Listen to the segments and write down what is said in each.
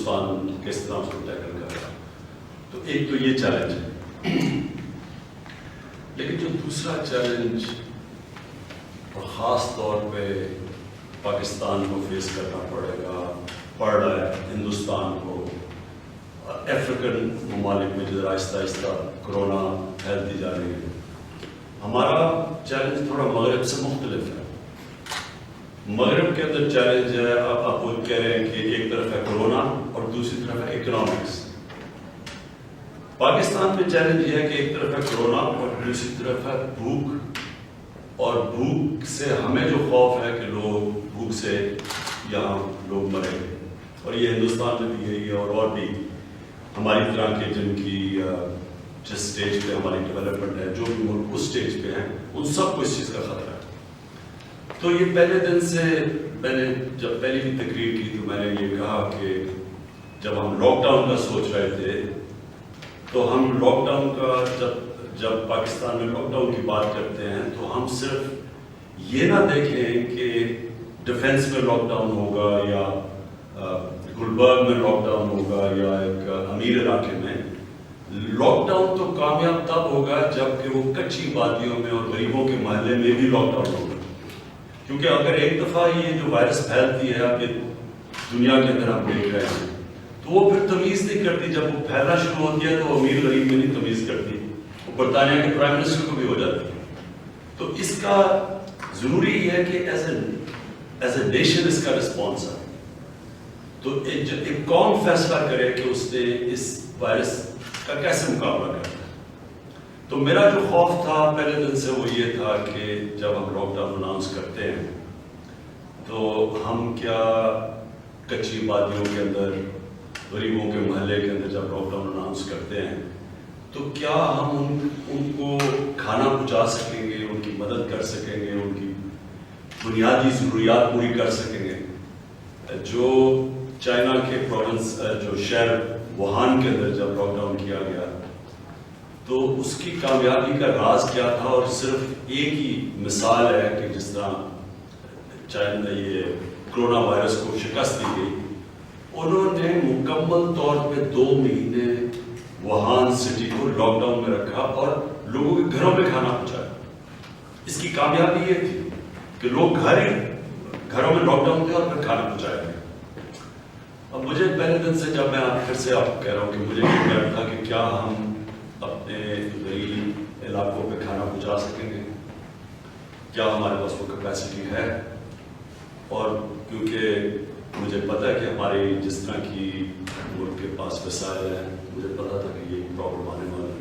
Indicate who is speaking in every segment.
Speaker 1: ہندوستان کس طرح اس کو ٹیکل کر رہا ہے. تو ایک تو یہ چیلنج ہے. لیکن جو دوسرا چیلنج اور خاص طور پہ پاکستان کو فیس کرنا پڑ رہا ہے, ہندوستان کو, افریقن ممالک میں جو آہستہ آہستہ کرونا پھیلتی جا رہی ہے, ہمارا چیلنج تھوڑا مغرب سے مختلف ہے. مغرب کے اندر چیلنج ہے, آپ وہ کہہ رہے ہیں کہ ایک طرف ہے کرونا اور دوسری طرف ہے اکنامکس. پاکستان میں چیلنج یہ ہے کہ ایک طرف ہے کرونا اور دوسری طرف ہے بھوک, اور بھوک سے ہمیں جو خوف ہے کہ لوگ بھوک سے یہاں لوگ مریں گے, اور یہ ہندوستان میں بھی یہی ہے, اور بھی ہماری طرح کے جن کی جس سٹیج پہ ہماری ڈیولپمنٹ ہے, جو بھی ملک اس سٹیج پہ ہیں, ان سب کو اس چیز کا خطرہ ہے. تو یہ پہلے دن سے میں نے جب پہلی بھی تقریر کی تو میں نے یہ کہا کہ جب ہم لاک ڈاؤن کا سوچ رہے تھے تو ہم لاک ڈاؤن کا جب پاکستان میں لاک ڈاؤن کی بات کرتے ہیں تو ہم صرف یہ نہ دیکھیں کہ ڈیفنس میں لاک ڈاؤن ہوگا یا گلبرگ میں لاک ڈاؤن ہوگا یا ایک امیر علاقے میں. لاک ڈاؤن تو کامیاب تب ہوگا جب کہ وہ کچی وادیوں میں اور غریبوں کے محلے میں بھی لاک ڈاؤن ہوگا. کیونکہ اگر ایک دفعہ یہ جو وائرس پھیلتی ہے اب یہ دنیا کے اندر ہم دیکھ رہے ہیں, تو وہ پھر تمیز نہیں کرتی. جب وہ پھیلنا شروع ہوتی ہے تو امیر غریب میں نہیں تمیز کرتی, وہ برطانیہ کے پرائم منسٹر کو بھی ہو جاتی ہے. تو اس کا ضروری ہے کہ ایز اے نیشن اس کا رسپانس ہے. تو ایک قوم فیصلہ کرے کہ اس نے اس وائرس کا کیسے مقابلہ کرنا ہے. تو میرا جو خوف تھا پہلے دن سے وہ یہ تھا کہ جب ہم لاک ڈاؤن اناؤنس کرتے ہیں تو ہم کیا کچی وادیوں کے اندر, غریبوں کے محلے کے اندر جب لاک ڈاؤن اناؤنس کرتے ہیں تو کیا ہم ان کو کھانا پہنچا سکیں گے, ان کی مدد کر سکیں گے, ان کی بنیادی ضروریات پوری کر سکیں گے. جو چائنا کے پروونس جو شہر ووہان کے اندر جب لاک ڈاؤن کیا گیا تو اس کی کامیابی کا راز کیا تھا, اور صرف ایک ہی مثال ہے کہ جس طرح چائنا یہ کرونا وائرس کو شکست دی گئی, انہوں نے مکمل طور پہ 2 مہینے ووہان سٹی کو لاک ڈاؤن میں رکھا اور لوگوں کے گھروں میں کھانا پہنچایا. اس کی کامیابی یہ تھی کہ لوگ گھروں میں لاک ڈاؤن تھے اور پھر کھانا پہنچایا گیا. اب مجھے پہلے دن سے جب میں پھر سے آپ کو کہہ رہا ہوں کہ مجھے یہ ڈر تھا کہ کیا ہم اپنے غریب علاقوں پہ کھانا پہنچا سکیں گے, کیا ہمارے پاس وہ کیپیسٹی ہے. اور کیونکہ مجھے پتا ہے کہ ہماری جس طرح کی ملک کے پاس وسائل ہیں, مجھے پتا تھا کہ یہ پرابلم آنے والا ہے.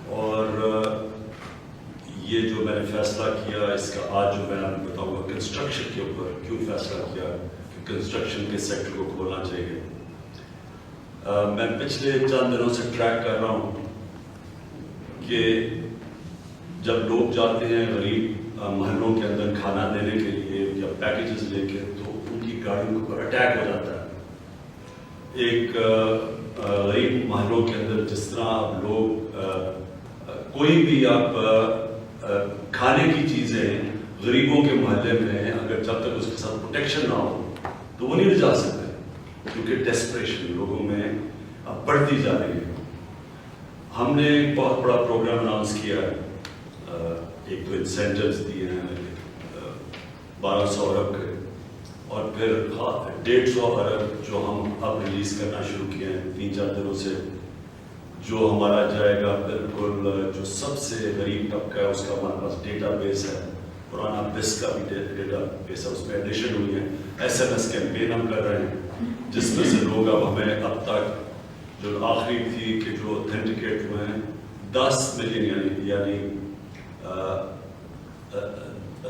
Speaker 1: اور یہ جو میں نے فیصلہ کیا اس کا آج جو میں آپ کو بتاؤں گا کنسٹرکشن کے اوپر کیوں فیصلہ کیا کہ کنسٹرکشن کے سیکٹر کو کھولنا چاہیے. میں پچھلے چند دنوں سے ٹریک کر رہا ہوں کہ جب لوگ جاتے ہیں غریب محلوں کے اندر کھانا دینے کے لیے یا پیکیجز لے کے تو ان کی گاڑیوں کے اوپر اٹیک ہو جاتا ہے. ایک غریب محلوں کے اندر جس طرح آپ لوگ کوئی بھی آپ کھانے کی چیزیں غریبوں کے محلے میں اگر جب تک اس کے ساتھ پروٹیکشن نہ ہو تو وہ نہیں لے جا سکتے, کیونکہ ڈیسپریشن لوگوں میں اب بڑھتی جا رہی ہے. ہم نے ایک بہت بڑا پروگرام اناؤنس کیا ہے. ایک تو انسینٹیوز دیے ہیں 1200 ارب کے, اور پھر 150 ارب جو ہم اب ریلیز کرنا شروع کیے ہیں 3-4 دنوں سے, جو ہمارا جائے گا بالکل جو سب سے غریب طبقہ ہے اس کا ہمارے پاس ڈیٹا بیس ہے, پرانا بس کا بھی ڈیٹا بیس ہے, اس میں ایڈیشن ہوئی ہے. SMS کیمپین ہم کر رہے ہیں جس میں سے لوگ اب ہمیں اب تک جو آخری تھی کہ جو اتھینٹیکیٹ ہوئے ہیں 10 ملین یعنی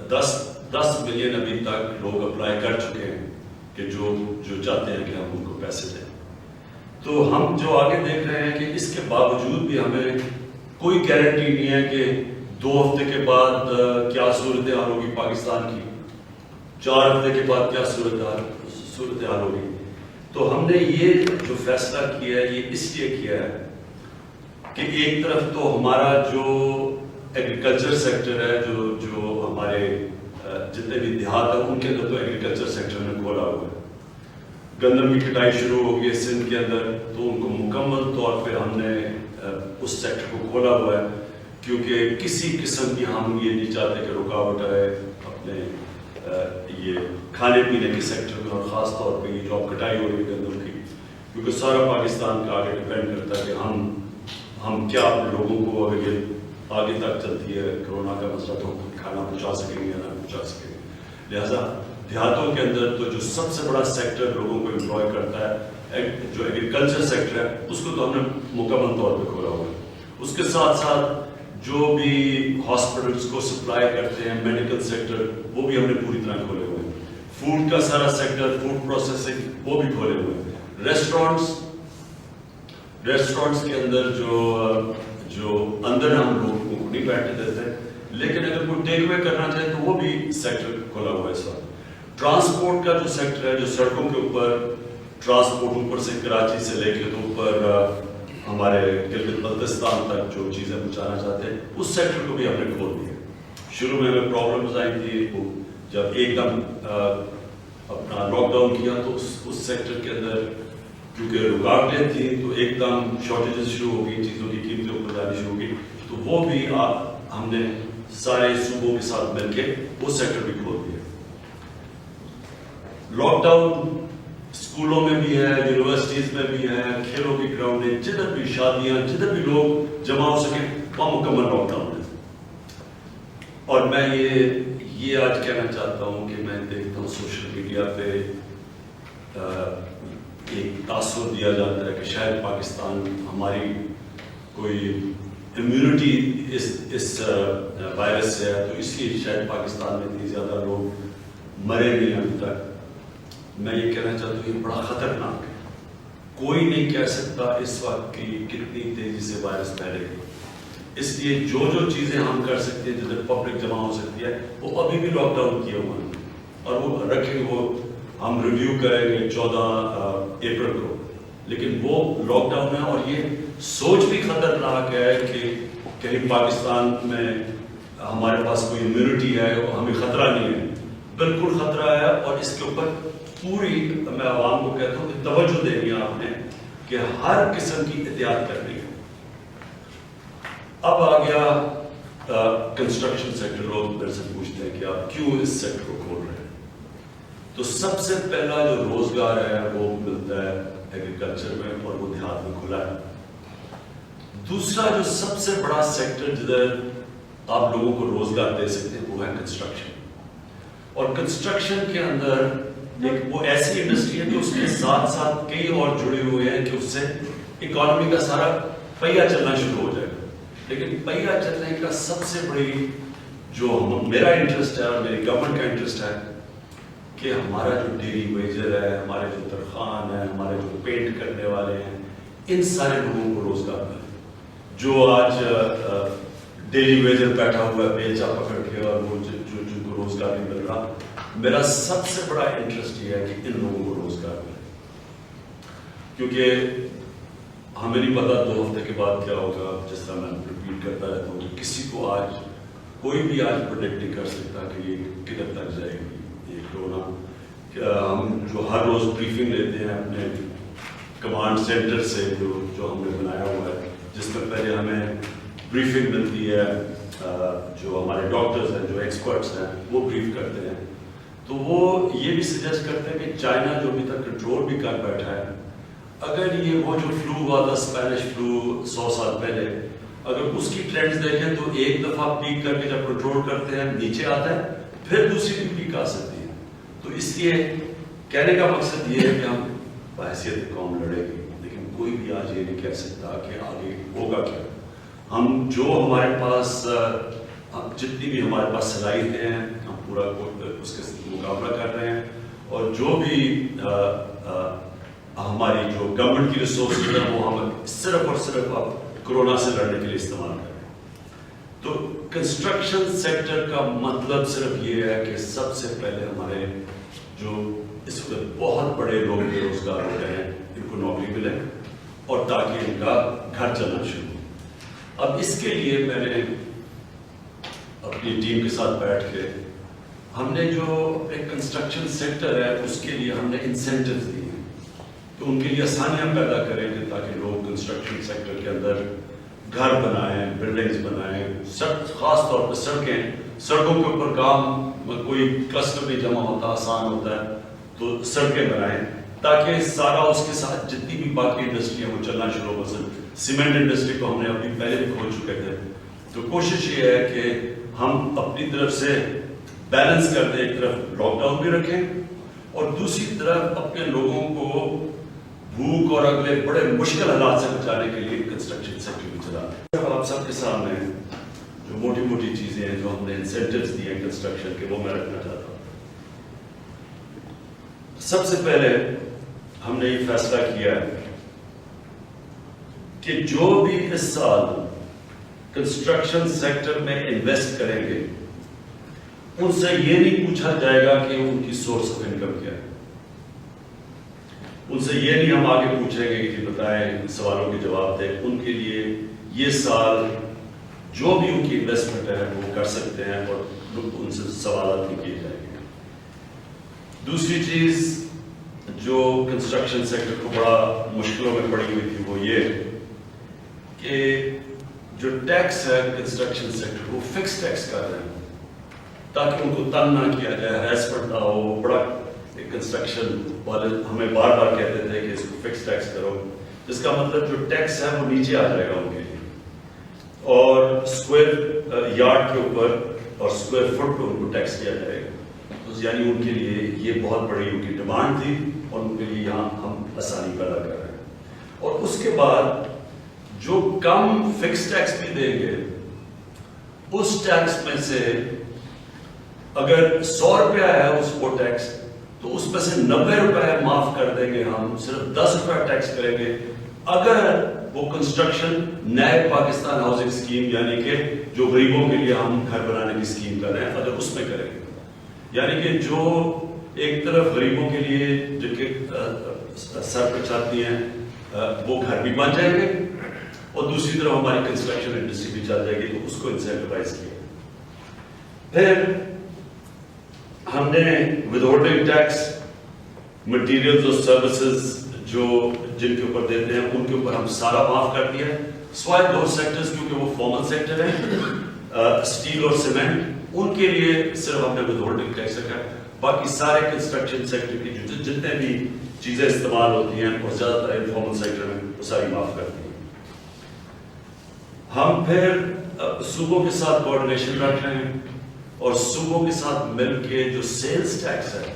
Speaker 1: 10 ملین ابھی تک لوگ اپلائی کر چکے ہیں کہ جو چاہتے ہیں کہ ہم ان کو پیسے دیں. تو ہم جو آگے دیکھ رہے ہیں کہ اس کے باوجود بھی ہمیں کوئی گارنٹی نہیں ہے کہ 2 ہفتے کے بعد کیا صورتحال ہوگی پاکستان کی, 4 ہفتے کے بعد کیا صورتحال ہوگی. تو ہم نے یہ جو فیصلہ کیا ہے یہ اس لیے کیا ہے کہ ایک طرف تو ہمارا جو ایگریکلچر سیکٹر ہے, جو ہمارے جتنے بھی دیہات ہیں ان کے اندر تو ایگریکلچر سیکٹر میں کھولا ہوا ہے, گندم کی کٹائی شروع ہو گئی سندھ کے اندر، تو ان کو مکمل طور پہ ہم نے اس سیکٹر کو کھولا ہوا ہے، کیونکہ کسی قسم کی ہم یہ نہیں چاہتے کہ رکاوٹ آئے اپنے یہ کھانے پینے کے سیکٹر میں، اور خاص طور پہ یہ جو اب کٹائی ہو رہی ہے گندم کی، کیونکہ سارا پاکستان کا آگے ڈپینڈ کرتا ہے کہ ہم کیا اپنے لوگوں کو اگر یہ آگے تک چلتی ہے کرونا کا مسئلہ تو کھانا پہنچا سکیں گے یا نہ پہنچا سکیں گے۔ لہٰذا دیہاتوں کے اندر تو جو سب سے بڑا سیکٹر لوگوں کو امپلوائے کرتا ہے جو ایگریکلچر سیکٹر ہے، اس کو تو ہم نے مکمل طور پہ کھولا ہوا ہے۔ اس کے ساتھ ساتھ جو بھی ہاسپٹلس کو سپلائی کرتے ہیں، میڈیکل سیکٹر، وہ بھی ہم نے پوری طرح کھولے ہوئے ہیں۔ فوڈ کا سارا سیکٹر، فوڈ پروسیسنگ، وہ بھی کھولے ہوئے ہیں۔ ریسٹورینٹس کے اندر جو اندر ہم لوگوں کو نہیں بیٹھنے دیتے، لیکن اگر کوئی ٹیک اوے کرنا چاہے تو وہ بھی سیکٹر کھولا ہوا ہے اس وقت۔ ٹرانسپورٹ کا جو سیکٹر ہے، جو سڑکوں کے اوپر ٹرانسپورٹ اوپر سے کراچی سے لے کے تو اوپر ہمارے گلگت بلتستان تک جو چیزیں پہنچانا چاہتے ہیں، اس سیکٹر کو بھی ہم نے کھول دیا۔ شروع میں ہمیں پرابلمز آئی تھی، جب ایک دم اپنا لاک ڈاؤن کیا تو اس سیکٹر کے اندر کیونکہ رکاوٹیں تھیں تو ایک دم شارٹیجز شروع ہو گئی، چیزوں کی قیمتیں اوپر جانی شروع ہو گئی، تو وہ بھی ہم نے سارے صوبوں کے ساتھ مل کے وہ سیکٹر بھی کھول دیا۔ لاک ڈاؤن اسکولوں میں بھی ہے، یونیورسٹیز میں بھی ہے، کھیلوں کی گراؤنڈیں، جدھر بھی شادیاں، جدھر بھی لوگ جمع ہو سکیں، وہاں مکمل لاک ڈاؤن ہے۔ اور میں یہ آج کہنا چاہتا ہوں کہ میں دیکھتا ہوں سوشل میڈیا پہ ایک تاثر دیا جاتا ہے کہ شاید پاکستان ہماری کوئی امیونٹی اس وائرس سے ہے، تو اس لیے شاید پاکستان میں اتنی زیادہ لوگ مرے نہیں ابھی تک۔ میں یہ کہنا چاہتا ہوں یہ بڑا خطرناک ہے، کوئی نہیں کہہ سکتا اس وقت کی کتنی تیزی سے وائرس پھیلے گی، اس لیے جو چیزیں ہم کر سکتے ہیں جدھر پبلک جمع ہو سکتی ہے وہ ابھی بھی لاک ڈاؤن کیے ہوئے ہیں، اور وہ رکھیں گے، وہ ہم ریویو کریں گے 14 اپریل کو، لیکن وہ لاک ڈاؤن ہے۔ اور یہ سوچ بھی خطرناک ہے کہ کہیں پاکستان میں ہمارے پاس کوئی امیونٹی ہے اور ہمیں خطرہ نہیں ہے، بالکل خطرہ ہے، اور اس کے اوپر پوری میں عوام کو کہتا ہوں کہ توجہ دینی ہے آپ نے کہ ہر قسم کی احتیاط کرنی ہے۔ اب آ گیا کنسٹرکشن سیکٹر، لوگ میرے سے پوچھتے ہیں کہ آپ کیوں اس سیکٹر کو کھول رہے ہیں؟ تو سب سے پہلا جو روزگار ہے وہ ملتا ہے ایگریکلچر میں، اور وہ دیہات میں کھلا ہے۔ دوسرا جو سب سے بڑا سیکٹر جدھر آپ لوگوں کو روزگار دے سکتے ہیں وہ ہے کنسٹرکشن، اور کنسٹرکشن کے اندر ایک وہ ایسی انڈسٹری ہے کہ اس کے ساتھ ساتھ کئی اور جڑے ہوئے ہیں کہ اس سے اکانومی کا سارا پہیہ چلنا شروع ہو جائے گا۔ لیکن پہیہ چلنے کا سب سے بڑی جو میرا انٹرسٹ ہے اور میری گورنمنٹ کا انٹرسٹ ہے کہ ہمارا جو ڈیلی ویجر ہے، ہمارے جو ترخان ہیں، ہمارے جو پینٹ کرنے والے ہیں، ان سارے لوگوں کو روزگار ملے۔ جو آج ڈیلی ویجر بیٹھا ہوا ہے بیلچا پکڑ کے اور وہ جن کو روزگار نہیں مل رہا، میرا سب سے بڑا انٹرسٹ یہ ہے کہ ان لوگوں کو روزگار ملے، کیونکہ ہمیں نہیں پتا 2 ہفتے کے بعد کیا ہوگا۔ جس طرح میں ریپیٹ کرتا رہتا ہوں کہ کسی کو آج کوئی بھی آج پروڈکٹ نہیں کر سکتا کہ یہ کدھر تک جائے گی یہ کرونا۔ ہم جو ہر روز بریفنگ لیتے ہیں اپنے کمانڈ سینٹر سے جو ہم نے بنایا ہوا ہے، جس میں پہلے ہمیں بریفنگ ملتی ہے، جو ہمارے ڈاکٹرز ہیں، جو ایکسپرٹس ہیں، وہ بریف کرتے ہیں، تو وہ یہ بھی سجیسٹ کرتے ہیں کہ چائنا جو ابھی تک کنٹرول بھی کر بیٹھا ہے، اگر یہ وہ جو فلو ہوا تھا اسپینش فلو 100 سال پہلے، اگر اس کی ٹرینڈز دیکھیں تو ایک دفعہ پیک کر کے جب کنٹرول کرتے ہیں نیچے آتا ہے، پھر دوسری بھی پیک آ سکتی ہے۔ تو اس لیے کہنے کا مقصد یہ ہے کہ ہم بحیثیت قوم لڑے گی، لیکن کوئی بھی آج یہ نہیں کہہ سکتا کہ آگے ہوگا کیا۔ ہم جو ہمارے پاس جتنی بھی ہمارے پاس صلاحیتیں ہیں ہم پورا اس کے مقابلہ کر رہے ہیں، اور جو بھی ہماری جو گورنمنٹ کی ریسورسز ہیں وہ ہم صرف اور صرف اب کرونا سے لڑنے کے لیے استعمال کر رہے ہیں۔ تو کنسٹرکشن سیکٹر کا مطلب صرف یہ ہے کہ سب سے پہلے ہمارے جو اس وقت بہت بڑے لوگ بے روزگار ہو گئے ہیں ان کو نوکری ملے، اور تاکہ ان کا گھر چلنا شروع ہو۔ اب اس کے لیے میں نے اپنی ٹیم کے ساتھ بیٹھ کے ہم نے جو ایک کنسٹرکشن سیکٹر ہے اس کے لیے ہم نے انسینٹیوز دیے ہیں۔ کہ ان کے لیے آسانیاں پیدا کریں کہ تاکہ لوگ کنسٹرکشن سیکٹر کے اندر گھر بنائیں، بلڈنگز بنائیں، خاص طور پہ سڑکوں کے اوپر کام، کوئی کلسٹر بھی جمع ہوتا آسان ہوتا ہے تو سڑکیں بنائیں تاکہ سارا اس کے ساتھ جتنی بھی باقی انڈسٹری ہیں وہ چلنا شروع ہو سکے. سیمنٹ انڈسٹری کو ہم نے ابھی پہلے بھی کھول چکے تھے. تو کوشش یہ ہے کہ ہم اپنی طرف سے بیلنس کر دیں، ایک طرف لاک ڈاؤن بھی رکھیں اور دوسری طرف اپنے لوگوں کو بھوک اور اگلے بڑے مشکل حالات سے بچانے کے لیے کنسٹرکشن سیکٹر بھی چلا دیں. آپ سب کے سامنے جو موٹی موٹی چیزیں ہیں جو ہم نے انسینٹیوز دیے ہیں کنسٹرکشن کے، وہ میں رکھنا چاہتا ہوں. سب سے پہلے ہم نے یہ فیصلہ کیا ہے کہ جو بھی اس سال کنسٹرکشن سیکٹر میں انویسٹ کریں گے ان سے یہ نہیں پوچھا جائے گا کہ ان کی سورس آف انکم کیا ہے. ان سے یہ نہیں ہم آگے پوچھیں گے کہ بتائیں، سوالوں کے جواب دیں. ان کے لیے یہ سال جو بھی ان کی انویسٹمنٹ ہے وہ کر سکتے ہیں اور ان سے سوالات نہیں کیے جائیں گے. دوسری چیز جو کنسٹرکشن سیکٹر کو بڑا مشکلوں میں پڑی ہوئی تھی وہ یہ کہ جو ٹیکس ہے کنسٹرکشن سیکٹر وہ فکس ٹیکس کر رہے ہیں تاکہ ان کو تنگ نہ کیا جائے، ہریسمنٹ نہ ہو. بڑا کنسٹرکشن والے ہمیں بار بار کہتے تھے کہ اس کو فکس ٹیکس کرو، جس کا مطلب جو ٹیکس ہے وہ نیچے آ جائے گا ان کے لیے اور اسکوائر یارڈ کے اوپر اور اسکوائر فٹ پہ ان کو ٹیکس کیا جائے گا. یعنی ان کے لیے یہ بہت بڑی ان کی ڈیمانڈ تھی اور ان کے لیے یہاں ہم آسانی پیدا کر رہے ہیں. اور اس کے بعد جو کم فکس ٹیکس بھی دیں گے اس ٹیکس میں سے اگر 100 روپیہ ہے اس کو ٹیکس تو اس میں سے 90 روپے معاف کر دیں گے. ہم صرف 10 روپے ٹیکس کریں گے اگر وہ کنسٹرکشن نئے پاکستان ہاؤسنگ اسکیم یعنی کہ جو غریبوں کے لیے ہم گھر بنانے کی اسکیم کر رہے ہیں اگر اس میں کریں گے. یعنی کہ جو ایک طرف غریبوں کے لیے جن کے سر پہ چاہتی ہیں وہ گھر بھی بن جائیں گے اور دوسری طرف ہماری کنسٹرکشن انڈسٹری بھی چل جائے گی، تو اس کو انسینٹیوائز کیا. پھر ہم نے ود ہولڈنگ ٹیکس مٹیریلز اور سروسز جو جن کے اوپر دیتے ہیں ان کے اوپر ہم سارا معاف کر دیا ہے سوائے دو سیکٹرز کیونکہ وہ فارمل سیکٹر ہیں، اسٹیل اور سیمنٹ، ان کے لیے صرف ہم نے ود ہولڈنگ ٹیکس رکھا ہے. باقی سارے کنسٹرکشن سیکٹر کی جتنے بھی چیزیں استعمال ہوتی ہیں اور زیادہ تر انفارمل سیکٹر میں وہ ساری معاف کر دی. ہم پھر صوبوں کے ساتھ کوآرڈینیشن رکھ رہے ہیں اور صوبوں کے ساتھ مل کے جو سیلز ٹیکس ہے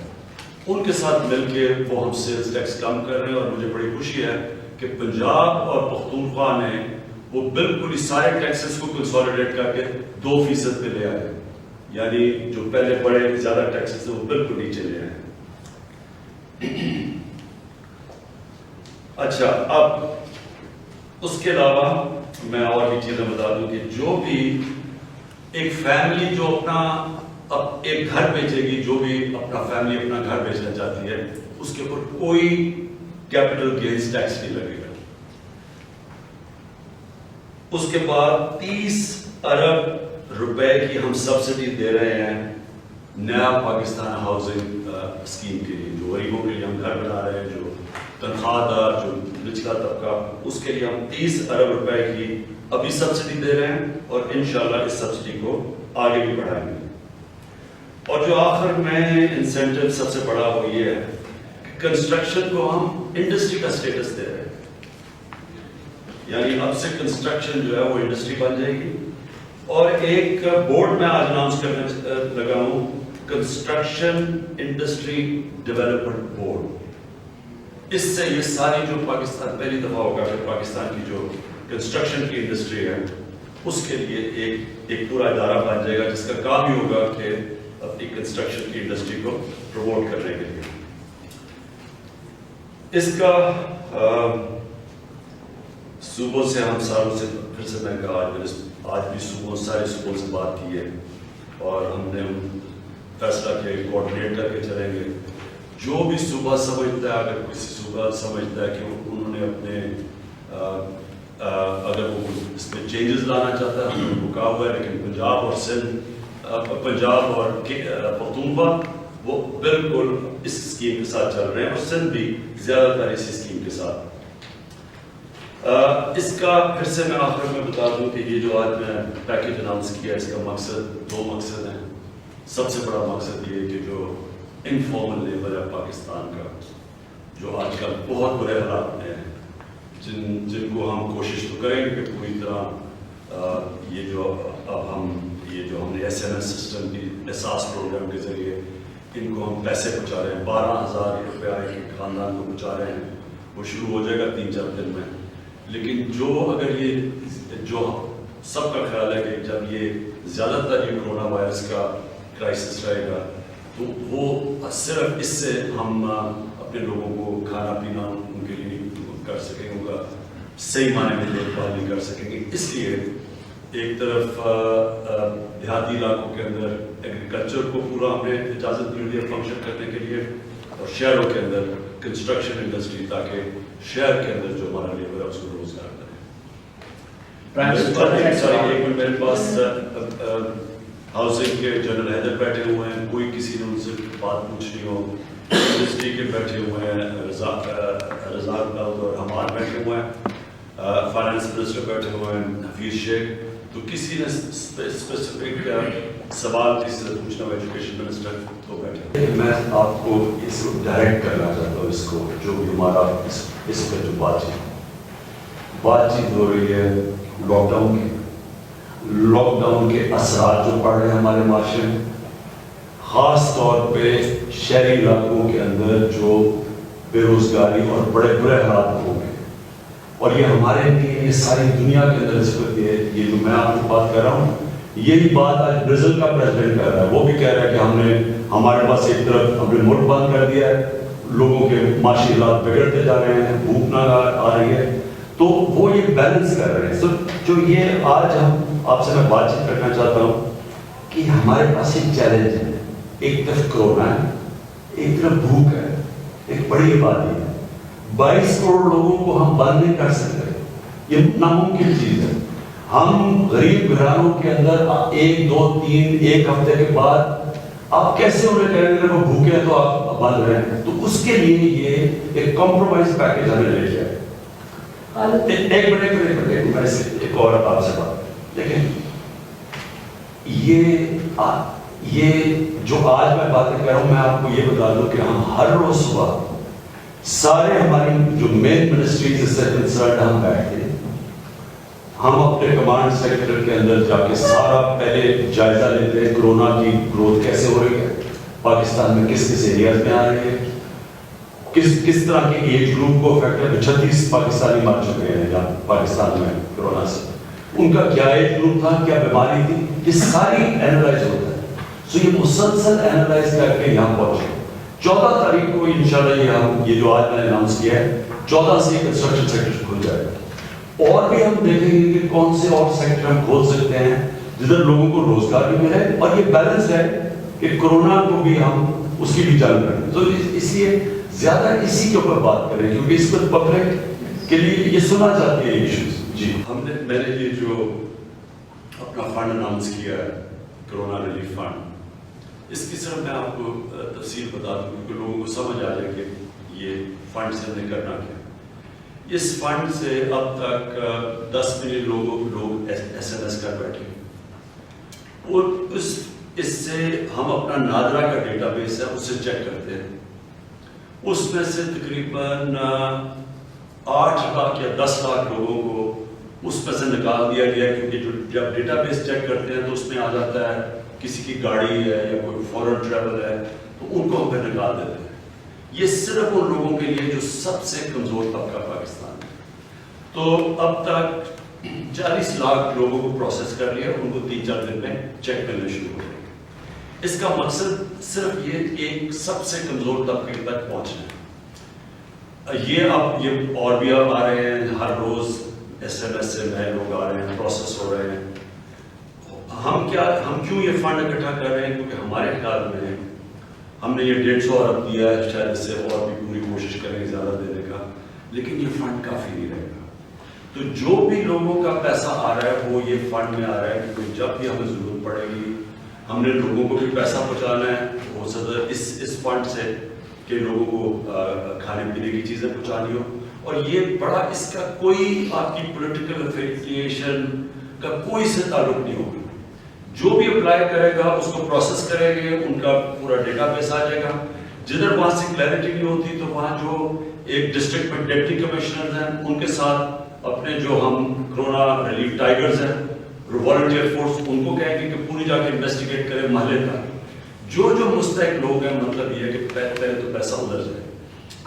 Speaker 1: ان کے ساتھ مل کے وہ ہم سیلز ٹیکس کم کر رہے ہیں. اور مجھے بڑی خوشی ہے کہ پنجاب اور پختونخوا نے وہ بالکل ہی سارے ٹیکسز کو کنسولیڈیٹ کر کے 2% پہ لے آئے، یعنی جو پہلے بڑے زیادہ ٹیکسز تھے وہ بالکل نیچے لے آئے. اچھا، اب اس کے علاوہ میں اور بھی چیزیں بتا دوں کہ جو بھی ایک فیملی جو اپنا ایک گھر بیچے گی، جو بھی اپنا فیملی اپنا گھر بیچنا چاہتی ہے اس کے اوپر کوئی کیپٹل گینز ٹیکس نہیں لگے گا. اس کے بعد 30 ارب روپے کی ہم سبسڈی دے رہے ہیں نیا پاکستان ہاؤسنگ اسکیم کے لیے، جو غریبوں کے لیے ہم گھر بنا رہے ہیں، جو تنخواہ دار، جو نچلا طبقہ، اس کے لیے ہم 30 ارب روپے کی ابھی سبسڈی دے رہے ہیں اور انشاءاللہ اس سبسڈی کو آگے بھی بڑھائیں گے. اور جو آخر میں انسینٹیو سب سے بڑا وہ یہ ہے کہ کنسٹرکشن کو ہم انڈسٹری کا سٹیٹس دے رہے ہیں، یعنی اب سے کنسٹرکشن جو ہے وہ انڈسٹری بن جائے گی. اور ایک بورڈ میں آج اناؤنس کرنے لگا ہوں، کنسٹرکشن انڈسٹری ڈیولپمنٹ بورڈ. اس سے یہ ساری جو پاکستان پہلی دفعہ ہوگا کہ پاکستان کی جو کنسٹرکشن کی انڈسٹری ہے اس کے لیے ایک پورا ادارہ بن جائے گا جس کا کام ہی ہوگا کہ اپنی کنسٹرکشن کی انڈسٹری کو پروموٹ کرنے کے لیے. اس کا صوبوں سے ہم ساروں سے پھر سے میں کہا آج بھی سارے صوبوں سے بات کی ہے اور ہم نے فیصلہ کیا کہ کوآرڈینیٹ کر کے چلیں گے. جو بھی صوبہ سمجھتا ہے، اگر کسی صوبہ سمجھتا ہے کہ انہوں نے اپنے اگر وہ اس میں چینجز لانا چاہتا ہے، ہم نے ان کو کہا ہوا ہے، لیکن پنجاب اور پختونخوا وہ بالکل اس اسکیم کے ساتھ چل رہے ہیں، اور سندھ بھی زیادہ تر اسی اسکیم کے ساتھ۔ اس کا پھر سے میں آخر میں بتا دوں کہ یہ جو آج میں پیکیج اناؤنس کیا ہے، اس کا مقصد 2 مقصد ہیں۔ سب سے بڑا مقصد یہ کہ جو انفارمل لیبر ہے پاکستان کا، جو آج کل بہت برے حالات میں ہیں، جن کو ہم کوشش تو کریں گے کہ پوری طرح یہ جو ہم نے ایس ایم ایس سسٹم کی احساس پروگرام کے ذریعے ان کو ہم پیسے پہنچا رہے ہیں، 12,000 روپیہ ایک خاندان کو پہنچا رہے ہیں، وہ شروع ہو جائے گا 3-4 دن میں۔ لیکن اگر یہ جو سب کا خیال ہے کہ جب یہ زیادہ تر یہ کرونا وائرس کا کرائسس رہے گا تو وہ صرف اس سے ہم اپنے لوگوں کو کھانا پینا ان کے لیے کر سکیں، ان کا صحیح معنی میں دیکھ بھال نہیں کر سکیں گے۔ اس لیے ایک طرف دیہاتی علاقوں کے اندر ایگریکلچر کو پورا ہم نے اجازت دی ہوئی ہے فنکشن کرنے کے لیے، اور شہروں کے اندر کنسٹرکشن انڈسٹری، تاکہ شہر کے اندر جو ہمارا لیبر ہے اس کو روزگار ملے۔ میرے پاس ہاؤسنگ کے جنرل حیدر بیٹھے ہوئے ہیں، کوئی کسی نے ان سے بات پوچھنی ہو، انڈسٹری کے بیٹھے ہوئے ہیں، رزاق داؤد اور ہمار بیٹھے ہوئے ہیں، فائنانس منسٹر بیٹھے ہوئے ہیں حفیظ شیخ، تو کسی نے اسپیسیفک سوال کسی سے پوچھنا ہو ایجوکیشن منسٹر تو بیٹھے۔ میں آپ کو اس کو ڈائریکٹ کرنا چاہتا ہوں، اس کو جو بھی ہمارا اس پہ جو بات چیت ہو رہی ہے لاک ڈاؤن کے اثرات جو پڑ رہے ہیں ہمارے معاشرے میں، خاص طور پہ شہری علاقوں کے اندر جو بے روزگاری اور بڑے برے حالات ہوں گے، اور یہ ہمارے لیے یہ ساری دنیا کے اندر اس وقت یہ جو میں آپ کو بات کر رہا ہوں، یہی بات آج برازیل کا پریزیڈنٹ کر رہا ہے۔ وہ بھی کہہ رہا ہے کہ ہمارے پاس ایک طرف ہم نے ملک بند کر دیا ہے، لوگوں کے معاشی حالات بگڑتے جا رہے ہیں، بھوک نہ آ رہی ہے، تو وہ یہ بیلنس کر رہے ہیں۔ جو یہ آج ہم آپ سے میں بات چیت کرنا چاہتا ہوں کہ ہمارے پاس ایک چیلنج ہے، ایک طرف کرونا ہے، ایک طرف بھوک ہے، ایک بڑی آبادی ہے، 22 کروڑ لوگوں کو ہم بند نہیں کر سکتے، یہ ناممکن چیز ہے۔ ہم غریب گھرانوں کے اندر 1 2 3 ایک ہفتے کے بعد آپ کیسے انہیں کہیں گے وہ بھوکے ہیں تو آپ بند رہے ہیں؟ تو اس کے لیے یہ ایک کمپرومائز پیکیج ہمیں لے لیا ہے۔ ایک منٹ میں ایک اور آپ سے بات دیکھیں، یہ جو آج میں باتیں کر رہا ہوں، میں آپ کو یہ بتا دوں کہ ہم ہر روز صبح سارے ہماری جو مین منسٹریز سے کنسرنڈ ہم بیٹھتے ہیں، ہم اپنے کمانڈ سیکٹر کے اندر جا کے سارا پہلے جائزہ لیتے ہیں، کرونا کی گروتھ کیسے ہو رہی ہے پاکستان میں، کس ایریاز میں آ رہی ہے، کس طرح کے ایج گروپ کو افیکٹ ہے۔ 36 پاکستانی مر چکے ہیں یہاں پاکستان میں کرونا سے، ان کا کیا ایج گروپ تھا، کیا بیماری تھی، یہ ساری اینالائز ہوتا ہے۔ سو یہ مسلسل اینالائز کر کے یہاں پہنچے۔ 14 تاریخ کو انشاءاللہ یہ جو آج میں نے اناؤنس کیا ہے، 14 سے کنسٹرکشن سیکٹر کھل جائے گا، اور بھی ہم دیکھیں گے کہ کون سے اور سیکٹر ہم کھول سکتے ہیں جدھر لوگوں کو روزگار بھی ملے، اور یہ بیلنس ہے کہ کرونا کو بھی ہم اس کی بھی جان کریں۔ تو اس لیے زیادہ اسی کے اوپر بات کریں، کیونکہ اس پر پبلک کے لیے یہ سنا چاہتی ہے ایشوز۔ جی میں نے یہ جو اپنا فنڈ اناؤنس کیا ہے، کرونا ریلیف فنڈ، اس کی صرف میں آپ کو تفصیل بتا دوں کیونکہ لوگوں کو سمجھ آ جائے کہ یہ فنڈ سے ہم نے کرنا کیا۔ اس فنڈ سے اب تک 10 ملین لوگ ایس ایم ایس کر بیٹھے، اور اس سے ہم اپنا نادرا کا ڈیٹا بیس ہے اس سے چیک کرتے ہیں، اس میں سے تقریباً 8 لاکھ یا 10 لاکھ لوگوں کو اس میں سے نکال دیا گیا، کیونکہ جب ڈیٹا بیس چیک کرتے ہیں تو اس میں آ جاتا ہے کسی کی گاڑی ہے یا کوئی فورن ٹریول ہے، تو ان کو ہم پھر نکال دیتے ہیں۔ یہ صرف ان لوگوں کے لیے جو سب سے کمزور طبقہ پاکستان ہے۔ تو اب تک 40 لاکھ لوگوں کو پروسیس کر لیا، ان کو 3-4 دن میں چیک کرنے شروع ہو گئے۔ اس کا مقصد صرف یہ ایک سب سے کمزور طبقے تک پہنچنا ہے۔ یہ اور بھی اب آ رہے ہیں، ہر روز ایس ایم ایس سے نئے لوگ آ رہے ہیں، پروسیس ہو رہے ہیں۔ ہم کیوں یہ فنڈ اکٹھا کر رہے ہیں؟ کیونکہ ہمارے خیال میں ہم نے یہ 150 ارب دیا ہے، شاید اس سے اور بھی پوری کوشش کریں زیادہ دینے کا، لیکن یہ فنڈ کافی نہیں رہے گا۔ تو جو بھی لوگوں کا پیسہ آ رہا ہے وہ یہ فنڈ میں آ رہا ہے، کیونکہ جب بھی ہمیں ضرورت پڑے گی ہم نے لوگوں کو بھی پیسہ پہنچانا ہے، ہو سکتا ہے اس فنڈ سے کہ لوگوں کو کھانے پینے کی چیزیں پہنچانی ہو. اور یہ بڑا اس کا کوئی آپ کی پولیٹیکل افیلیشن کا کوئی سے تعلق نہیں ہوگا. جو بھی اپلائی کرے گا اس کو پروسیس کریں گے, ان کا پورا ڈیٹا بیس آ جائے گا. جدھر وہاں سے کلیئرٹی نہیں ہوتی تو وہاں جو ایک ڈسٹرکٹ میں ڈپٹی کمشنرز ہیں ان کے ساتھ اپنے جو ہم کرونا ریلیف ٹائیگرز ہیں والنٹیئر فورس, ان کو کہیں گے کہ پوری جا کے انویسٹیگیٹ کرے محلے کا جو مستحق لوگ ہیں. مطلب یہ ہے کہ پہلے تو پیسہ ادھر جائے,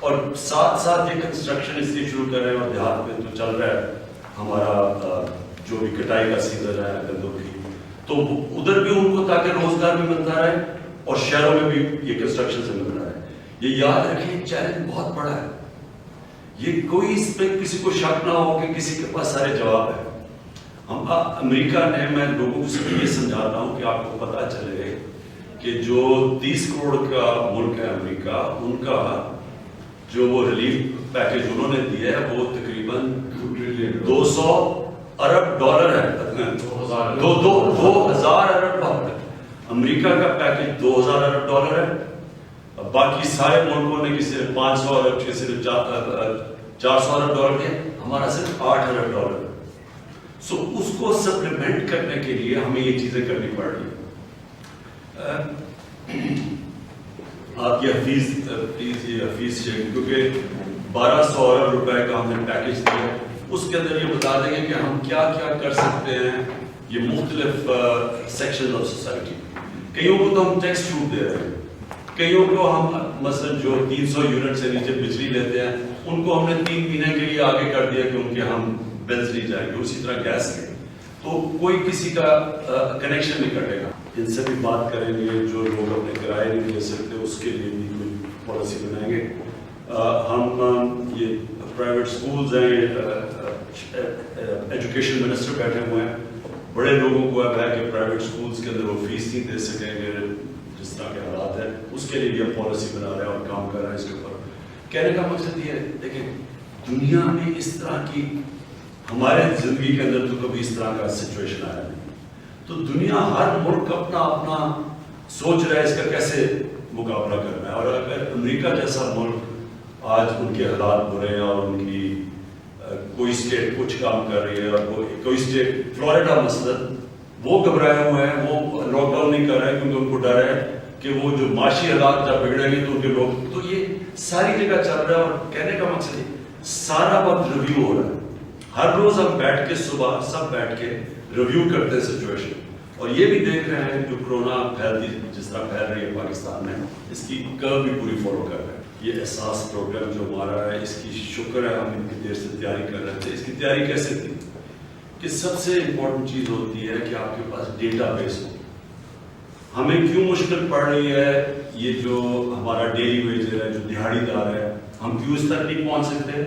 Speaker 1: اور ساتھ ساتھ یہ کنسٹرکشن اس لیے شروع کر رہے ہیں, اور دیہات میں تو چل رہا ہے ہمارا جو بھی کٹائی کا سیزن ہے گندم کی, تو ادھر بھی ان کو تاکہ روزگار بھی ملتا رہے اور شہروں میں بھی یہ کنسٹرکشن سے مل رہا ہے. یہ یاد رکھیں چیلنج بہت بڑا ہے, یہ کوئی اس پہ کسی کو شک نہ ہو کہ کسی کے پاس سارے جواب ہیں. ہم امریکہ نے, میں لوگوں سے یہ سمجھاتا ہوں کہ آپ کو پتہ چلے کہ جو 30 کروڑ کا ملک ہے امریکہ, ان کا جو وہ ریلیف پیکیج انہوں نے دیا ہے وہ تقریباً 200 ارب ڈالر ہے. 2000 ارب. امریکہ کا پیکیج 2000 ارب ڈالر ہے. باقی سارے ملکوں نے کسی نے 500 ارب, کسی نے 400 ارب ڈالر دیا, ہمارا صرف 8 ارب ڈالر. سو اس کو سپلیمنٹ کرنے کے لیے ہمیں یہ چیزیں کرنی پڑ رہی ہیں. آپ یہ حفیظ شیخ, کیونکہ 1200 ارب روپے کا ہم نے پیکیج دیا, اس کے اندر یہ بتا دیں گے کہ ہم کیا کیا کر سکتے ہیں. یہ مختلف سیکشن آف سوسائٹی, کئیوں کو تو ہم ٹیکس چھوٹ دے رہے ہیں, کئیوں کو ہم مثلا جو 300 یونٹ سے نیچے بجلی لیتے ہیں ان کو ہم نے 3 مہینے کے لیے آگے کر دیا کہ ان کے ہم بلز نہیں جائیں گے. اسی طرح گیس کے, تو کوئی کسی کا کنیکشن نہیں کٹے گا. ان سے بھی بات کریں گے, جو لوگ اپنے کرائے نہیں دے سکتے اس کے لیے بھی کوئی پالیسی بنائیں گے. ہم یہ پرائیویٹ سکولز ہیں, ایجوکیشن منسٹر بیٹھے ہوئے ہیں, بڑے لوگوں کو ہے کہ پرائیویٹ سکولز کے اندر وہ فیس نہیں دے سکیں گے جس طرح کے حالات ہیں, اس کے لیے بھی پالیسی بنا رہے ہیں اور کام کر رہے ہیں اس کے اوپر. کہنے کا مقصد یہ ہے, دیکھیں دنیا میں اس طرح کی ہمارے زندگی کے اندر تو کبھی اس طرح کا سچویشن آیا نہیں. تو دنیا ہر ملک اپنا اپنا سوچ رہا ہے اس کا کیسے مقابلہ کرنا ہے. اور اگر امریکہ جیسا ملک آج ان کے حالات برے ہیں اور ان کی کوئی اسٹیٹ کچھ کام کر رہی ہے اور کوئی اسٹیٹ فلوریڈا مثلا وہ گھبرائے ہوئے ہیں, وہ لاک ڈاؤن نہیں کر رہے ہیں کیونکہ ان کو ڈر ہے کہ وہ جو معاشی حالات جب بگڑیں گے تو ان کے لوگ, تو یہ ساری جگہ چل رہا ہے. اور کہنے کا مقصد ہے سارا وقت ریویو ہو رہا ہے. ہر روز ہم بیٹھ کے صبح سب بیٹھ کے ریویو کرتے ہیں سچویشن, اور یہ بھی دیکھ رہے ہیں جو کرونا پھیلتی جس طرح پھیل رہی ہے پاکستان میں, اس کی کرو بھی پوری فالو کر رہے ہیں. یہ احساس پروگرام جو ہمارا ہے اس کی شکر ہے ہم اتنی دیر سے تیاری کر رہے تھے. اس کی تیاری کیسے تھی کہ سب سے امپورٹنٹ چیز ہوتی ہے کہ آپ کے پاس ڈیٹا بیس ہو. ہمیں کیوں مشکل پڑ رہی ہے, یہ جو ہمارا ڈیلی ویجر ہے, جو دیہڑی دار ہے, ہم کیوں اس تک نہیں پہنچ سکتے.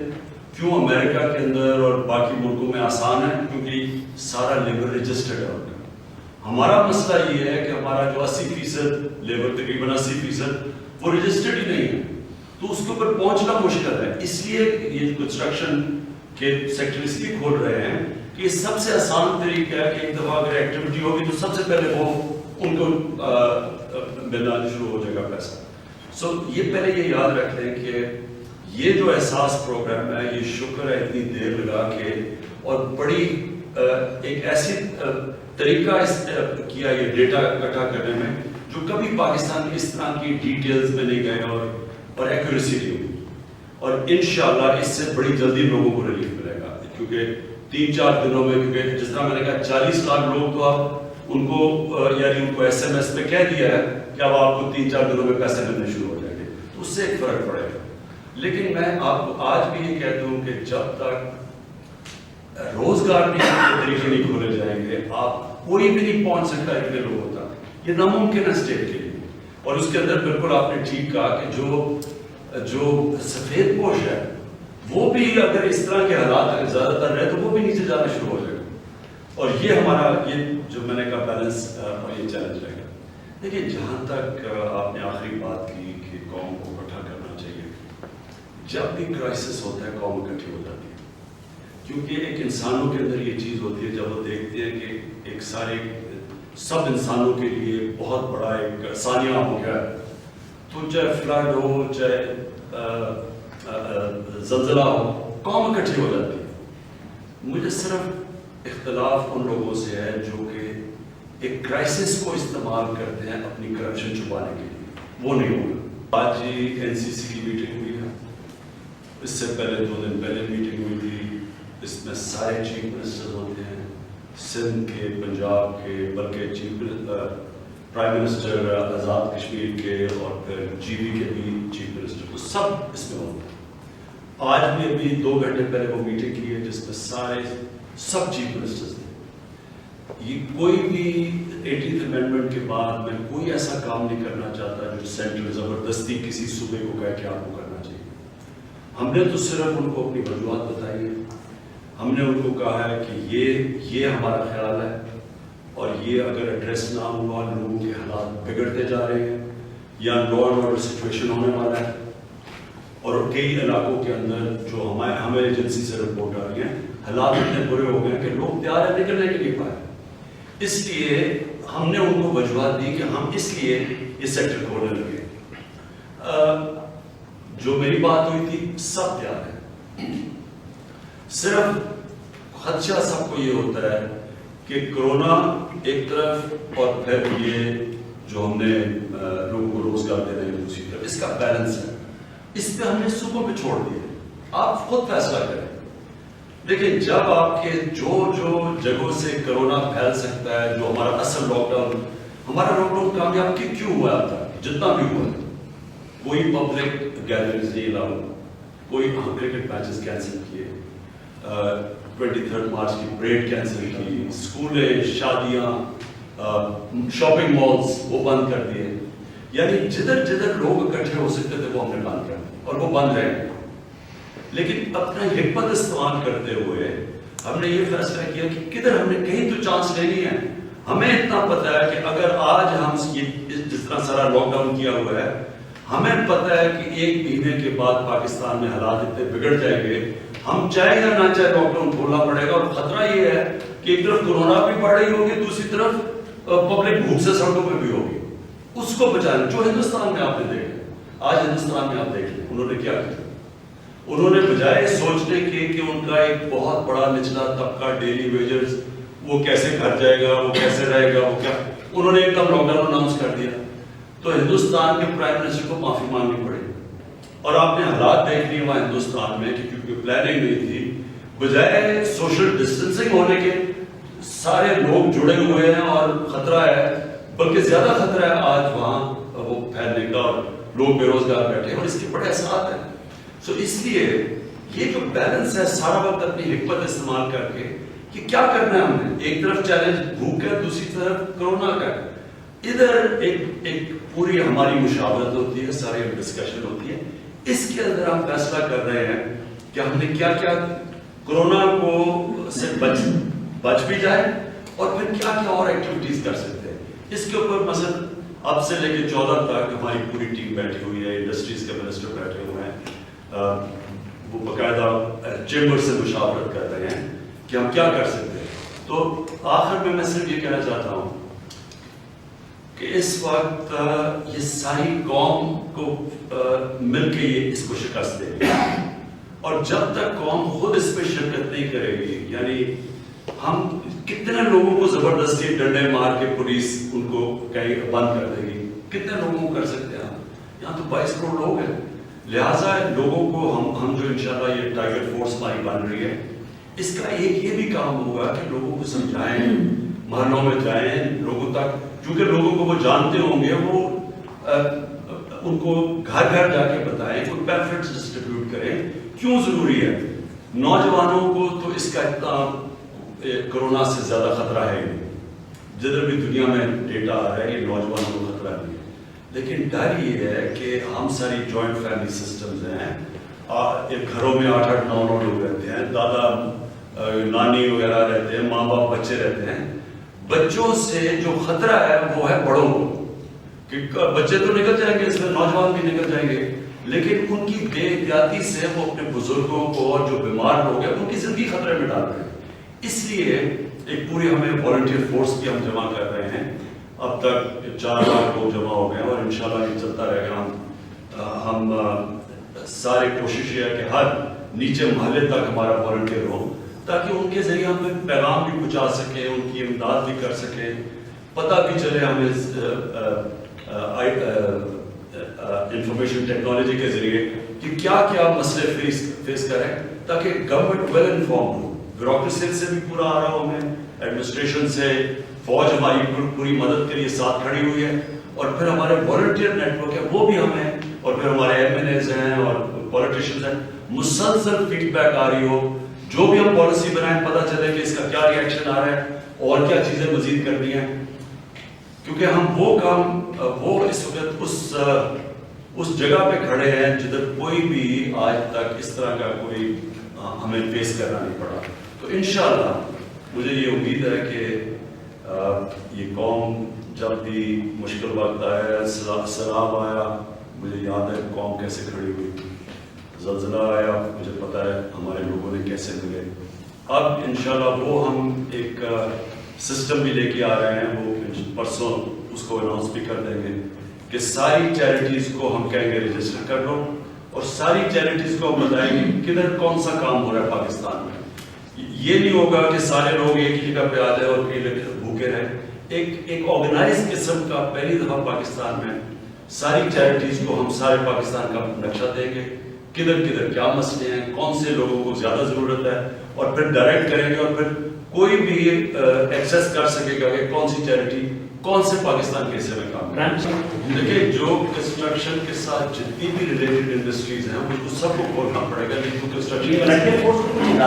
Speaker 1: کیوں امریکہ کے اندر اور باقی ملکوں میں آسان ہے, کیونکہ سارا لیبر رجسٹرڈ ہے. ہمارا مسئلہ یہ ہے کہ ہمارا جو 80% لیبر, تقریباً 80% وہ رجسٹرڈ ہی نہیں ہے, تو اس کے اوپر پہنچنا مشکل ہے. اس لیے یہ کنسٹرکشن کے سیکٹر اس لیے کھول رہے ہیں کہ یہ سب سے آسان طریقہ ہے کہ ایک دفعہ اگر ایکٹیویٹی ہوگی تو سب سے پہلے وہ ان کو ملنا شروع ہو جائے گا پیسہ. سو یہ پہلے یہ یاد رکھ لیں کہ یہ جو احساس پروگرام ہے, یہ شکر ہے اتنی دیر لگا کے اور بڑی ایک ایسی طریقہ کیا یہ ڈیٹا اکٹھا کرنے میں جو کبھی پاکستان کی اس طرح کی ڈیٹیلز میں نہیں گئے اور ایکوریسی نہیں ہوئی. اور انشاءاللہ اس سے بڑی جلدی لوگوں کو ریلیف ملے گا, کیونکہ 3-4 دنوں میں, کیونکہ جس طرح میں نے کہا 40 لاکھ لوگ تو آپ ان کو یعنی ان کو SMS میں کہہ دیا ہے کہ اب آپ کو 3-4 دنوں میں پیسے ملنے شروع ہو جائیں گے, تو اس سے ایک فرق پڑے گا. لیکن میں آپ کو آج بھی یہ کہتا ہوں کہ جب تک روزگار کے طریقے نہیں کھولے جائیں گے, آپ کوئی بھی نہیں پہنچ سکتا اتنے لوگوں تک. یہ ناممکن ہے اسٹیٹ کے لیے. اور اس کے اندر بالکل آپ نے ٹھیک کہا کہ جو سفید پوش ہے وہ بھی اگر اس طرح کے حالات زیادہ تر رہے تو وہ بھی نیچے جانا شروع ہو جائے گا. اور یہ ہمارا یہ جو میں نے کہا بیلنس اور یہ چیلنج رہے گا. دیکھیے جہاں تک آپ نے آخری بات کی کہ قوم کو اکٹھا کرنا چاہیے, جب بھی کرائسس ہوتا ہے قوم اکٹھی ہو جاتی ہے, کیونکہ ایک انسانوں کے اندر یہ چیز ہوتی ہے جب وہ دیکھتے ہیں کہ ایک سارے سب انسانوں کے لیے بہت بڑا ایک ثانیہ ہو گیا تو چاہے فلڈ ہو چاہے زلزلہ ہو، قوم اکٹھی ہو جاتی ہے۔ مجھے صرف اختلاف ان لوگوں سے ہے جو کہ ایک کرائسس کو استعمال کرتے ہیں اپنی کرپشن چھپانے کے لیے، وہ نہیں ہوگا۔ آج ہی NCC کی میٹنگ ہوئی ہے، اس سے پہلے 2 دن پہلے میٹنگ ہوئی تھی، اس میں سارے چیف منسٹر ہوتے ہیں، سندھ کے، پنجاب کے، بلکہ پرائم منسٹر آزاد کشمیر کے اور پھر GB کے بھی چیف منسٹر، تو سب اس میں ہوتے ہیں۔ آج بھی ابھی 2 گھنٹے پہلے وہ میٹنگ کی ہے جس میں سب چیف منسٹرز تھے۔ یہ کوئی بھی 18th امینڈمنٹ کے بعد میں کوئی ایسا کام نہیں کرنا چاہتا جو سینٹرل زبردستی کسی صوبے کو کہے کہ آپ کو کرنا چاہیے۔ ہم نے تو صرف ان کو اپنی وجوہات بتائی ہے، ہم نے ان کو کہا ہے کہ یہ ہمارا خیال ہے، اور یہ اگر ایڈریس نہ ہوا، لوگوں کے حالات بگڑتے جا رہے ہیں یا لا اینڈ آرڈر سچویشن ہونے والا ہے، اور کئی علاقوں کے اندر جو ہمیں ایجنسی سے رپورٹ آ رہی ہیں، حالات اتنے برے ہو گئے کہ لوگ تیار ہیں نکلنے کے لیے پائے۔ اس لیے ہم نے ان کو وجوہات دی کہ ہم اس لیے یہ سیکٹر کھولنے لگے۔ جو میری بات ہوئی تھی سب تیار ہے، صرف خدشہ سب کو یہ ہوتا ہے کہ کرونا ایک طرف اور پھر یہ جو ہم نے لوگوں کو روزگار دے رہے ہیں دوسری طرف، اس کا بیلنس ہے۔ اس پہ ہم نے صوبوں پہ چھوڑ دیا، آپ خود فیصلہ کریں۔ لیکن جب آپ کے جو جگہوں سے کرونا پھیل سکتا ہے، جو ہمارا اصل لاک ڈاؤن کامیاب کیوں ہوا اب تک جتنا بھی ہوا ہے، کوئی پبلک گیدرنگز نہیں الاؤ، کوئی کرکٹ میچز کینسل کیے، 23 مارچ کی پریڈ کینسل کی، اسکولیں، شادیاں، شاپنگ مالز وہ بند کر دیے، یعنی جدھر لوگ اکٹھے ہو سکتے تھے وہ ہم نے بند کر دیا اور وہ بند رہے۔ لیکن اپنا حکمت استعمال کرتے ہوئے ہم نے یہ فیصلہ کیا کہ کدھر ہم نے کہیں تو چانس لینی ہے۔ ہمیں اتنا پتا ہے کہ اگر آج ہم جس طرح سارا لاک ڈاؤن کیا ہوا ہے، ہمیں پتا ہے کہ 1 مہینے کے بعد پاکستان میں حالات اتنے بگڑ جائیں گے، ہم چاہے یا نہ چاہے لاک ڈاؤن کھولنا پڑے گا، اور خطرہ یہ ہے کہ ایک طرف کورونا بھی بڑھ رہی ہوگی، دوسری طرف پبلک بھوک سے سڑکوں پہ بھی ہوگی۔ اس کو بچانا جو ہندوستان میں آپ نے دیکھا، آج ہندوستان میں آپ دیکھ لیں انہوں نے کیا کیا۔ انہوں نے بجائے سوچنے کے کہ ان کا ایک بہت بڑا نچلا طبقہ ڈیلی ویجرز وہ کیسے گھر جائے گا، وہ کیسے رہے گا، وہ کیا، انہوں نے ایک دم لاک ڈاؤن اناؤنس کر دیا، تو ہندوستان کے پرائم منسٹر کو معافی مانگنی پڑی۔ اور آپ نے حالات دیکھ لیے وہاں ہندوستان میں کہ کیونکہ پلاننگ نہیں تھی، بجائے سوشل ڈسٹینسنگ ہونے کے سارے لوگ جڑے ہوئے ہیں اور خطرہ ہے، بلکہ زیادہ خطرہ ہے آج وہاں وہ پھیلنے کا، اور لوگ بے روزگار بیٹھے ہیں اور اس کے بڑے اثرات ہیں۔ سو اس لیے یہ جو بیلنس ہے سارا وقت اپنی حکمت استعمال کر کے کہ کیا کرنا ہے ہم نے، ایک طرف چیلنج بھوک ہے، دوسری طرف کرونا کا ہے، ادھر ایک پوری ہماری مشاورت ہوتی ہے، ساری ڈسکشن ہوتی ہے، اس کے اندر ہم فیصلہ کر رہے ہیں کہ ہم نے کیا کرونا کو سے بچ بھی جائے، اور پھر کیا اور ایکٹیویٹیز کر سکتے ہیں۔ اس کے اوپر مثلا اب سے لے کے 14 تک ہماری پوری ٹیم بیٹھی ہوئی ہے، انڈسٹریز کے منسٹر بیٹھے ہوئے ہیں، وہ باقاعدہ چیمبر سے مشاورت کر رہے ہیں کہ ہم کیا کر سکتے ہیں۔ تو آخر میں صرف یہ کہنا چاہتا ہوں کہ اس وقت یہ ساری قوم کو مل کے یہ اس کو شکست دے گی، اور جب تک قوم خود اس پہ شرکت نہیں کرے گی، یعنی ہم کتنے لوگوں کو زبردستی ڈنڈے مار کے پولیس ان کو کہیں بند کر دے گی، کتنے لوگوں کو کر سکتے ہیں ہم؟ یہاں تو 22 کروڑ لوگ ہیں، لہٰذا لوگوں کو ہم جو انشاءاللہ یہ ٹائیگر فورس ہماری بن رہی ہے، اس کا ایک یہ بھی کام ہوگا کہ لوگوں کو سمجھائیں، محلوں میں جائیں لوگوں تک، کیونکہ لوگوں کو وہ جانتے ہوں گے، وہ ان کو گھر گھر جا کے بتائیں، کوئی پیمفلیٹس ڈسٹریبیوٹ کریں کیوں ضروری ہے۔ نوجوانوں کو تو اس کا اتنا کرونا سے زیادہ خطرہ ہے نہیں، جدھر بھی دنیا میں ڈیٹا آ رہا ہے یہ نوجوانوں کو خطرہ نہیں ہے، لیکن ڈر یہ ہے کہ ہم ساری جوائنٹ فیملی سسٹمز ہیں، گھروں میں 8-9 لوگ رہتے ہیں، دادا نانی وغیرہ رہتے ہیں، ماں باپ بچے رہتے ہیں، بچوں سے جو خطرہ ہے وہ ہے بڑوں کو، کہ بچے تو نکل جائیں گے، اس میں نوجوان بھی نکل جائیں گے، لیکن ان کی بے احتیاطی سے وہ اپنے بزرگوں کو اور جو بیمار لوگ ہیں ان کی زندگی خطرے میں ڈال رہے ہیں۔ اس لیے ایک پوری ہمیں والنٹیئر فورس بھی ہم جمع کر رہے ہیں، اب تک 4 لاکھ لوگ جمع ہو گئے ہیں، اور انشاءاللہ یہ چلتا رہے گا۔ ہم ہم سارے کوشش یہ ہے کہ ہر نیچے محلے تک ہمارا والنٹیئر ہو تاکہ ان کے ذریعے ہم پیغام بھی پہنچا سکیں, ان کی امداد بھی کر سکیں, پتہ بھی چلے ہمیں انفارمیشن ٹیکنالوجی کے ذریعے کہ کیا کیا مسئلے فیس کریں تاکہ گورنمنٹ ویل انفارم ہو. بیوروکریسی سے بھی پورا آ رہا ہو ہمیں, ایڈمنسٹریشن سے, فوج ہماری پوری مدد کے لیے ساتھ کھڑی ہوئی ہے, اور پھر ہمارے والنٹیئر نیٹ ورک ہے وہ بھی ہمیں, اور پھر ہمارے ایم این ایز ہیں اور پولیٹیشینز ہیں, مسلسل فیڈ بیک آ رہی ہو. جو بھی ہم پالیسی بنائیں پتہ چلے کہ اس کا کیا ریئیکشن آ رہا ہے اور کیا چیزیں مزید کرنی ہیں, کیونکہ ہم وہ کام وہ اس وقت اس جگہ پہ کھڑے ہیں جدھر کوئی بھی آج تک اس طرح کا کوئی ہمیں فیس کرنا نہیں پڑا. تو انشاءاللہ مجھے یہ امید ہے کہ یہ قوم جب بھی مشکل وقت آیا, سیلاب آیا, مجھے یاد ہے قوم کیسے کھڑی ہوئی, زلزلہ آیا مجھے پتہ ہے ہمارے لوگوں نے کیسے ملے. اب انشاءاللہ وہ ہم ایک سسٹم بھی لے کے آ رہے ہیں, وہ پرسوں اس کو اناؤنس بھی کر دیں گے کہ ساری چیریٹیز کو ہم کہیں گے رجسٹر کر لو, اور ساری چیریٹیز کو ہم بتائیں گے کدھر کون سا کام ہو رہا ہے پاکستان میں. یہ نہیں ہوگا کہ سارے لوگ ایک ہی جگہ پہ آ جائے اور بھوکے رہیں. ایک آرگنائز قسم کا پہلی دفعہ پاکستان میں ساری چیریٹیز کو ہم سارے پاکستان کا نقشہ دیں گے, کدھر کدھر کیا مسئلے ہیں, کون سے لوگوں کو زیادہ ضرورت ہے, اور پھر ڈائریکٹ کریں گے, اور پھر کوئی بھی ایکسیس کر سکے گا کہ کون سی چیریٹی کون سے پاکستان کے حصے میں کام کرے. دیکھیں جو کنسٹرکشن کے ساتھ جتنی بھی ریلیٹڈ انڈسٹریز ہیں ان کو سب کو کھولنا پڑے گا, لیکن کنسٹرکشن